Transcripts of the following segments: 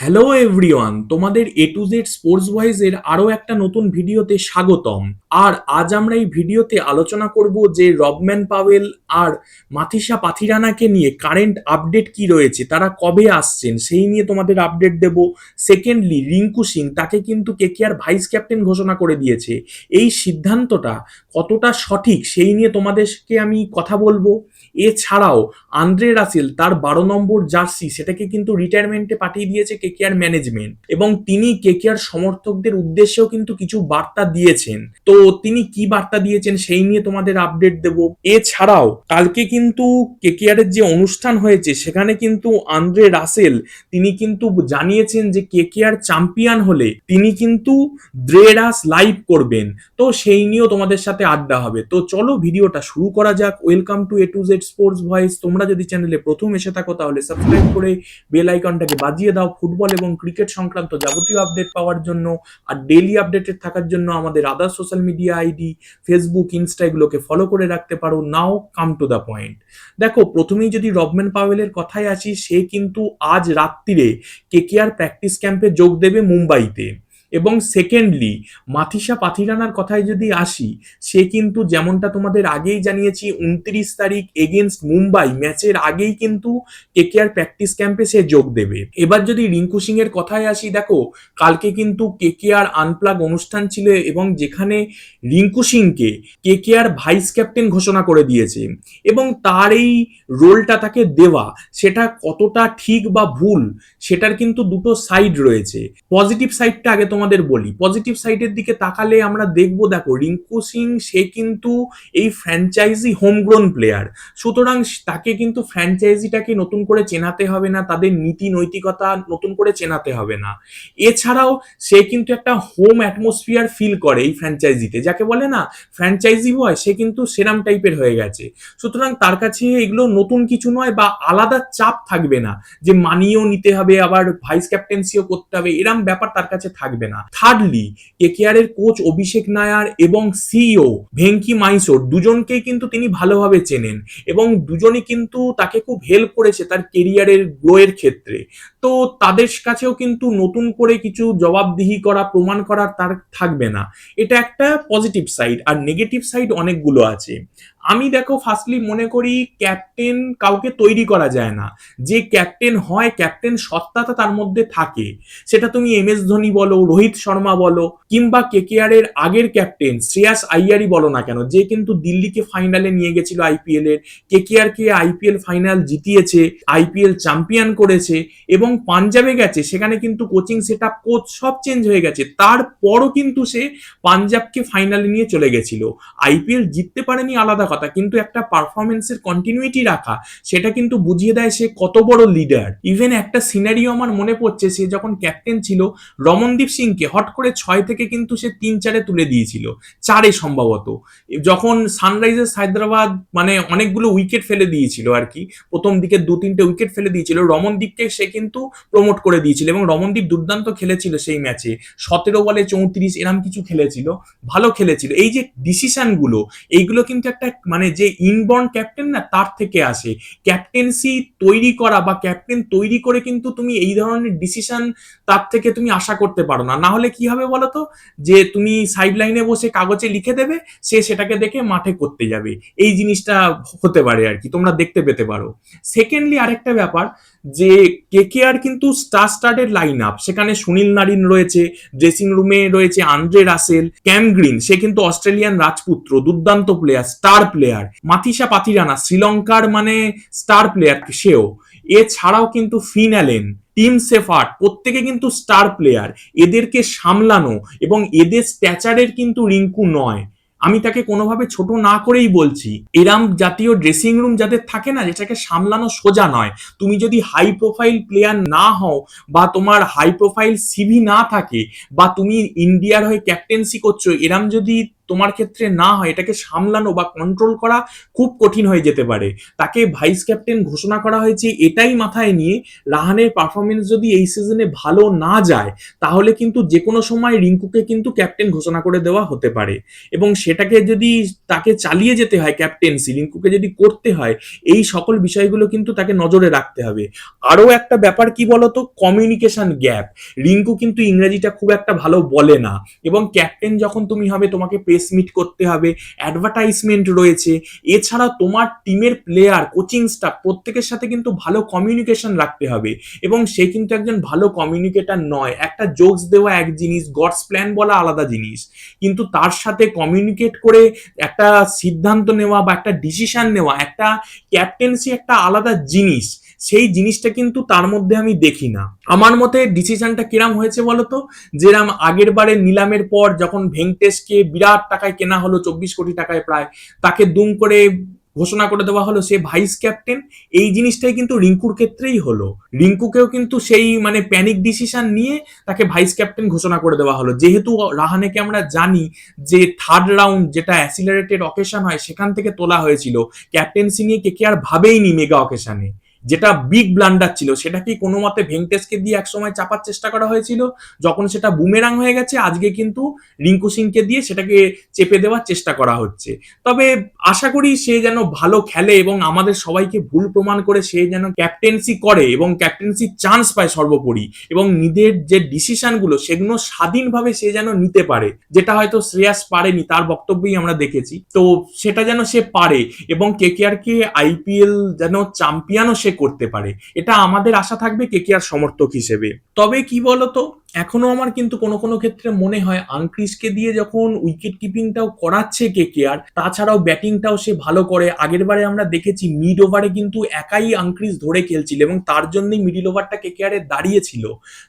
Hello everyone, তোমাদের এ to Z sports ভয়েসের আরো একটা নতুন ভিডিওতে স্বাগতম। আর আজ আমরা এই ভিডিওতে আলোচনা করব যে রবম্যান পাওয়েল আর মাথিসা পাথিরানাকে নিয়ে কারেন্ট আপডেট কি রয়েছে, তারা কবে আসছেন সেই নিয়ে তোমাদের আপডেট দেব। সেকেন্ডলি, রিঙ্কু সিং তাকে কিন্তু কেকেআর ভাইস ক্যাপ্টেন ঘোষণা করে দিয়েছে। এই সিদ্ধান্তটা কতটা সঠিক সেই নিয়ে তোমাদেরকে আমি কথা বলবো। এছাড়াও আন্দ্রে রাসেল তার 12 নম্বর জার্সি সেটাকে কিন্তু রিটায়ারমেন্টে পাঠিয়ে দিয়েছে কেকেআর ম্যানেজমেন্ট, এবং তিনি কেকেআর সমর্থকদের উদ্দেশ্যেও কিন্তু কিছু বার্তা দিয়েছেন। তো তিনি কি বার্তা দিয়েছেন সেই নিয়ে তোমাদের আপডেট দেব। এছাড়াও কালকে কিন্তু কেকেআর এর যে অনুষ্ঠান হয়েছে সেখানে কিন্তু আন্দ্রে রাসেল তিনি কিন্তু জানিয়েছেন যে কেকেআর চ্যাম্পিয়ন হলে তিনি কিন্তু দ্রেডাস লাইভ করবেন। তো সেই নিয়েও তোমাদের সাথে আড্ডা হবে। তো চলো ভিডিওটা শুরু করা যাক। Welcome to A to Z sports voice. তোমরা যদি চ্যানেলে প্রথম এসে থাকো তাহলে সাবস্ক্রাইব করে বেল আইকনটাকে বাজিয়ে দাও ফুটবল এবং ক্রিকেট সংক্রান্ত যাবতীয় আপডেট পাওয়ার জন্য। আর ডেইলি আপডেটেড থাকার জন্য আমাদের আদার social media ID Facebook, Insta এগুলোকে ফলো করে রাখতে পারো। নাও কাম টু দ্য পয়েন্ট। দেখো, প্রথমেই যদি রবম্যান পাওয়েলের কথায় আসি, সে কিন্তু আজ রাত্রিরে কেকেআর প্র্যাকটিস ক্যাম্পে যোগ দেবে মুম্বাইতে। এবং সেকেন্ডলি, মাথিসা পাথিরানার কথায় যদি আসি, সে কিন্তু যেমনটা তোমাদের আগেই জানিয়েছি 29 তারিখ এগেনস্ট মুম্বাই ম্যাচের আগেই কিন্তু কেকেআর প্র্যাকটিস ক্যাম্পে সে যোগ দেবে। এবার যদি রিঙ্কু সিং এর কথায় আসি, দেখো কালকে কিন্তু কেকেআর আনপ্লাগ অনুষ্ঠান ছিল এবং যেখানে রিঙ্কু সিংকে কেকেআর ভাইস ক্যাপ্টেন ঘোষণা করে দিয়েছে, এবং তার এই রোলটা তাকে দেওয়া সেটা কতটা ঠিক বা ভুল সেটার কিন্তু দুটো সাইড রয়েছে। পজিটিভ সাইডটা আগে তোমাদের বলি। পজিটিভ সাইডের দিকে তাকালে আমরা দেখবো, দেখো রিঙ্কু সিং সে কিন্তু এই ফ্র্যাঞ্চাইজি হোমগ্রোন প্লেয়ার, সুতরাং তাকে কিন্তু ফ্র্যাঞ্চাইজিটাকে নতুন করে চেনাতে হবে না, তাদের নীতি নৈতিকতা নতুন করে চেনাতে হবে না। এছাড়াও সে কিন্তু একটা হোম অ্যাটমসফিয়ার ফিল করে এই ফ্র্যাঞ্চাইজিতে, যাকে বলে না ফ্র্যাঞ্চাইজি বয়, সে কিন্তু সেরাম টাইপের হয়ে গেছে। সুতরাং তার কাছে এগুলো নতুন কিছু নয় বা আলাদা চাপ থাকবে না যে মানিয়েও নিতে হবে আবার ভাইস ক্যাপ্টেন্সিও করতে হবে, এরম ব্যাপার তার কাছে থাকবে না। থার্ডলি, কেকেআর এর কোচ অভিষেক নায়ার এবং সিইও ভেঙ্কি মাইসোর দুজনকেই কিন্তু তিনি ভালোভাবে চেনেন, এবং দুজনই কিন্তু তাকে খুব হেল্প করেছে তার কেরিয়ারের গ্রো এর ক্ষেত্রে। তো তাদের কাছেও কিন্তু নতুন করে কিছু জবাবদিহি করা প্রমাণ করার তার থাকবে না। এটা একটা পজিটিভ সাইড। আর নেগেটিভ সাইড অনেকগুলো আছে। আমি দেখো ফার্স্টলি মনে করি ক্যাপ্টেন কাউকে তৈরি করা যায় না। যে ক্যাপ্টেন হয়, ক্যাপ্টেন সত্তাটা তার মধ্যে থাকে। সেটা তুমি MS ধোনি বলো, রোহিত শর্মা বলো, কিংবা কেকেআর এর আগের ক্যাপ্টেন শ্রেয়াস আইয়ারই বলো না কেন, যে কিন্তু দিল্লিকে ফাইনালে নিয়ে গেছিল আইপিএল এর, কেকেআর কে আইপিএল ফাইনাল জিতিয়েছে, আইপিএল চ্যাম্পিয়ন করেছে, এবং পাঞ্জাবে গেছে, সেখানে কিন্তু কোচিং সেটআপ কোচ সব চেঞ্জ হয়ে গেছে, তারপরও কিন্তু সে পাঞ্জাবকে ফাইনালে নিয়ে চলে গেছিল। আইপিএল জিততে পারেনি আলাদা কথা, কিন্তু একটা পারফরমেন্সের কন্টিনিউইটি রাখা সেটা কিন্তু বুঝিয়ে দেয় সে কত বড় লিডার। ইভেন একটা সিনারিও আমার মনে পড়ছে, সে যখন ক্যাপ্টেন ছিল রমনদীপ সিংকে হট করে 6 থেকে কিন্তু সে 3-4-এ তুলে দিয়েছিল, 4-এ সম্ভবত, যখন সানরাইজার্স হায়দ্রাবাদ মানে অনেকগুলো উইকেট ফেলে দিয়েছিল আর কি, প্রথম দিকে 2-3টে উইকেট ফেলে দিয়েছিল, রমনদীপকে সে কিন্তু প্রমোট করে দিয়েছিল, এবং রমনদীপ দুর্দান্ত খেলেছিল সেই ম্যাচে, 17 বলে 34 এরম কিছু খেলেছিল, ভালো খেলেছিল। এই যে ডিসিশন গুলো, এইগুলো কিন্তু একটা মানে যে ইনবর্ন ক্যাপ্টেন না তার থেকে আসে। ক্যাপ্টেন্সি তৈরি করা বা ক্যাপ্টেন তৈরি করে কিন্তু তুমি এই ধরনের ডিসিশন তার থেকে তুমি আশা করতে পারো না। না হলে কি হবে বলো তো, যে তুমি সাইড লাইনে বসে কাগজে লিখে দেবে, সে সেটাকে দেখে মাঠে করতে যাবে, এই জিনিসটা হতে পারে আর কি, তোমরা দেখতে পেতে পারো। সেকেন্ডলি আরেকটা ব্যাপার, যে কেকেআর কিন্তু স্টার্টেড লাইন আপ, সেখানে সুনীল নারিন রয়েছে, ড্রেসিং রুমে রয়েছে আন্দ্রে রাসেল, ক্যাম গ্রিন সে কিন্তু অস্ট্রেলিয়ান রাজপুত্র, দুর্দান্ত player, star player, Matheesha Pathirana শ্রীলঙ্কার মানে স্টার প্লেয়ার সেও, এছাড়াও কিন্তু ফিন অ্যালেন, টিম সেফার্ট প্রত্যেকে কিন্তু স্টার প্লেয়ার। এদেরকে সামলানো এবং এদের স্ট্যাচারের কিন্তু রিঙ্কু নয়, আমি তাকে কোনোভাবে ছোট না করেই বলছি। এরাম জাতীয় ড্রেসিং রুম যাদের থাকে না, যেটাকে সামলানো সোজা নয়। তুমি যদি হাই প্রোফাইল প্লেয়ার না হও, বা তোমার হাই প্রোফাইল সিভি না থাকে, বা তুমি ইন্ডিয়ার হয়ে ক্যাপ্টেন্সি করছো, এরাম যদি তোমার ক্ষেত্রে না হয়, এটাকে সামলানো বা কন্ট্রোল করা খুব কঠিন হয়ে যেতে পারে। তাকে ভাইস ক্যাপ্টেন ঘোষণা করা হয়েছে এটাই মাথায় নিয়ে রাহানের পারফরমেন্স যদি এই সিজনে ভালো না যায় তাহলে কিন্তু যে কোনো সময় রিঙ্কুকে কিন্তু ক্যাপ্টেন ঘোষণা করে দেওয়া হতে পারে, এবং সেটাকে যদি তাকে চালিয়ে যেতে হয়, ক্যাপ্টেন্সি রিঙ্কুকে যদি করতে হয়, এই সকল বিষয়গুলো কিন্তু তাকে নজরে রাখতে হবে। আরো একটা ব্যাপার কি বলতো, কমিউনিকেশন গ্যাপ। রিঙ্কু কিন্তু ইংরেজিটা খুব একটা ভালো বলে না, এবং ক্যাপ্টেন যখন তুমি হবে তোমাকে প্রেস মিট করতে হবে, অ্যাডভার্টাইজমেন্ট রয়েছে, এছাড়া তোমার টিমের প্লেয়ার, কোচিং স্টাফ প্রত্যেকের সাথে কিন্তু ভালো কমিউনিকেশন রাখতে হবে, এবং সে কিন্তু একজন ভালো কমিউনিকেটর নয়। একটা জোকস দেওয়া এক জিনিস, গডস প্ল্যান বলা আলাদা জিনিস, কিন্তু তার সাথে কমিউনিকেট করে একটা সিদ্ধান্ত নেওয়া বা একটা ডিসিশন নেওয়া, একটা ক্যাপ্টেন্সি একটা আলাদা জিনিস, সেই জিনিসটা কিন্তু তার মধ্যে আমি দেখি না। আমার মতে ডিসিশনটা কিরাম হয়েছে বলতো, যেরাম আগের বারে নিলামের পর যখন ভেঙ্কটেশকে বিরাট টাকায় কেনা হলো, 24 কোটি টাকায় প্রায়, তাকে দুম করে ঘোষণা করে দেওয়া হলো সে ভাইস ক্যাপ্টেন। এই জিনিসটাই কিন্তু রিঙ্কুর ক্ষেত্রেই হলো। রিঙ্কুকেও কিন্তু সেই মানে প্যানিক ডিসিশন নিয়ে তাকে ভাইস ক্যাপ্টেন ঘোষণা করে দেওয়া হলো, যেহেতু রাহানেকে আমরা জানি যে থার্ড রাউন্ড যেটা অ্যাসিলারেটেড অকেশন হয় সেখান থেকে তোলা হয়েছিল, ক্যাপ্টেন্সি নিয়ে কে আর ভাবেইনি মেগা অকেশনে, যেটা বিগ ব্লান্ডার ছিল। সেটা কি কোনো মতে ভেঙ্কটেশকে দিয়ে একসময় চাপার চেষ্টা করা হয়েছিল, যখন সেটা বুমেরাং হয়ে গেছে আজকে কিন্তু রিঙ্কু সিংকে দিয়ে সেটাকে চেপে দেওয়ার চেষ্টা করা হচ্ছে। তবে আশা করি সে যেন ভালো খেলে এবং আমাদের সবাইকে ভুল প্রমাণ করে সে যেন ক্যাপ্টেন্সি করে এবং ক্যাপ্টেন্সি চান্স পায় সর্বোপরি, এবং নিজের যে ডিসিশনগুলো সেগুলো স্বাধীনভাবে সে যেন নিতে পারে, যেটা হয়তো শ্রেয়াস পারেনি, তার বক্তব্যই আমরা দেখেছি। তো সেটা যেন সে পারে এবং কেকেআর কে আইপিএল যেন চ্যাম্পিয়নও সে করতে পারে, এটা আমাদের আশা থাকবে কেকেআর সমর্থক হিসেবে। তবে কি বলতো, এখনো আমার কিন্তু কোনো কোনো ক্ষেত্রে মনে হয় আংক্রিসকে দিয়ে যখন উইকেট কিপিংটাও করাচ্ছে কেকেআর, তাছাড়াও ব্যাটিংটাও সে ভালো করে। আগের বারে আমরা দেখেছি মিড ওভারে কিন্তু একাই আংক্রিস ধরে খেলছিল এবং তার জন্যই মিডিল ওভারটা কেকেআর এর দাঁড়িয়েছিল।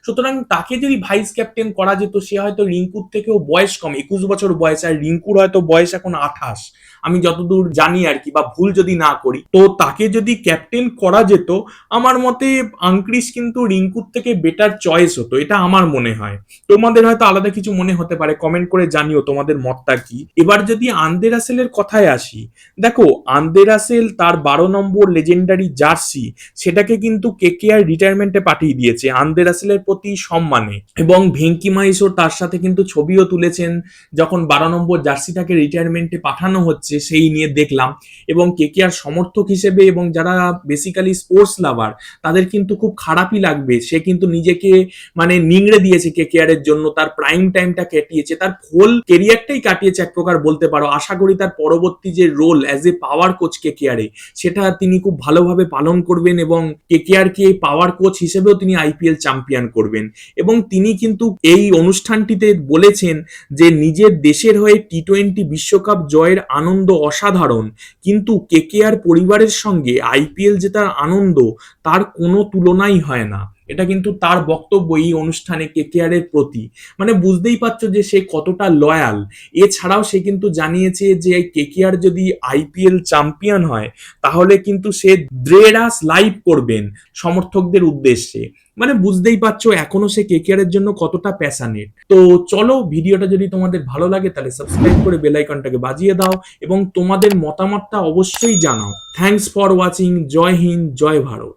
সুতরাং তাকে যদি ভাইস ক্যাপ্টেন করা যেত, সে হয়তো রিঙ্কুর থেকেও বয়স কম, 21 বছর বয়স, আর রিঙ্কুর হয়তো বয়স এখন 28, আমি যতদূর জানি আর কি, বা ভুল যদি না করি, তো তাকে যদি ক্যাপ্টেন করা যেত আমার মতে আংক্রিস কিন্তু রিঙ্কুর থেকে বেটার চয়েস হতো, এটা আমার মনে হয়। তোমাদের হয়তো আলাদা কিছু মনে হতে পারে, কমেন্ট করে জানিও তোমাদের মতটা কি। এবার যদি আন্দে রাসেলের কথায় আসি, দেখো আন্দে রাসেল তার 12 নম্বর লেজেন্ডারি জার্সি সেটাকে কিন্তু কেকেআর রিটায়ারমেন্টে পাঠিয়ে দিয়েছে আন্দে রাসেলের প্রতি সম্মানে, এবং ভেঙ্কি মাইসোর তার সাথে কিন্তু ছবিও তুলেছেন যখন 12 নম্বর জার্সিটাকে রিটায়ারমেন্টে পাঠানো হচ্ছে সেই নিয়ে দেখলাম। এবং কেকেআর সমর্থক হিসেবে এবং যারা বেসিক্যালি স্পোর্টস লাভার তাদের কিন্তু খুব খারাপই লাগবে, সে কিন্তু নিজেকে মানে নিংড়ে দিয়েছে কেকেআর এর জন্য, তার প্রাইম টাইমটা কাটিয়েছে, তার হোল কেরিয়ারটাই কাটিয়েছে এক প্রকার বলতে পারো। আশা করি তার পরবর্তী যে role as a power coach কেকেআরে সেটা তিনি খুব ভালোভাবে পালন করবেন, এবং কেকেআর কে পাওয়ার কোচ হিসেবেও তিনি আইপিএল চ্যাম্পিয়ন করবেন। এবং তিনি কিন্তু এই অনুষ্ঠানটিতে বলেছেন যে নিজের দেশের হয়ে টি-20 বিশ্বকাপ জয়ের আনন্দ অসাধারণ, কিন্তু কেকেআর পরিবারের সঙ্গে আইপিএল জেতার আনন্দ তার কোনো তুলনাই হয় না। এটা কিন্তু তার বক্তব্য এই অনুষ্ঠানে কেকেআর এর প্রতি, মানে বুঝতেই পারছো যে সে কতটা লয়াল। এছাড়াও সে কিন্তু জানিয়েছে যে কেকেআর যদি আইপিএল চ্যাম্পিয়ন হয় তাহলে কিন্তু সে দ্রেডাস লাইভ করবেন সমর্থকদের উদ্দেশ্যে। মানে বুঝতেই পারছো এখনো সে কেকেআর এর জন্য কতটা প্যাশনেট। তো চলো, ভিডিওটা যদি তোমাদের ভালো লাগে তাহলে সাবস্ক্রাইব করে বেল আইকনটাকে বাজিয়ে দাও এবং তোমাদের মতামতটা অবশ্যই জানাও। Thanks for watching. জয় হিন্দ, জয় ভারত।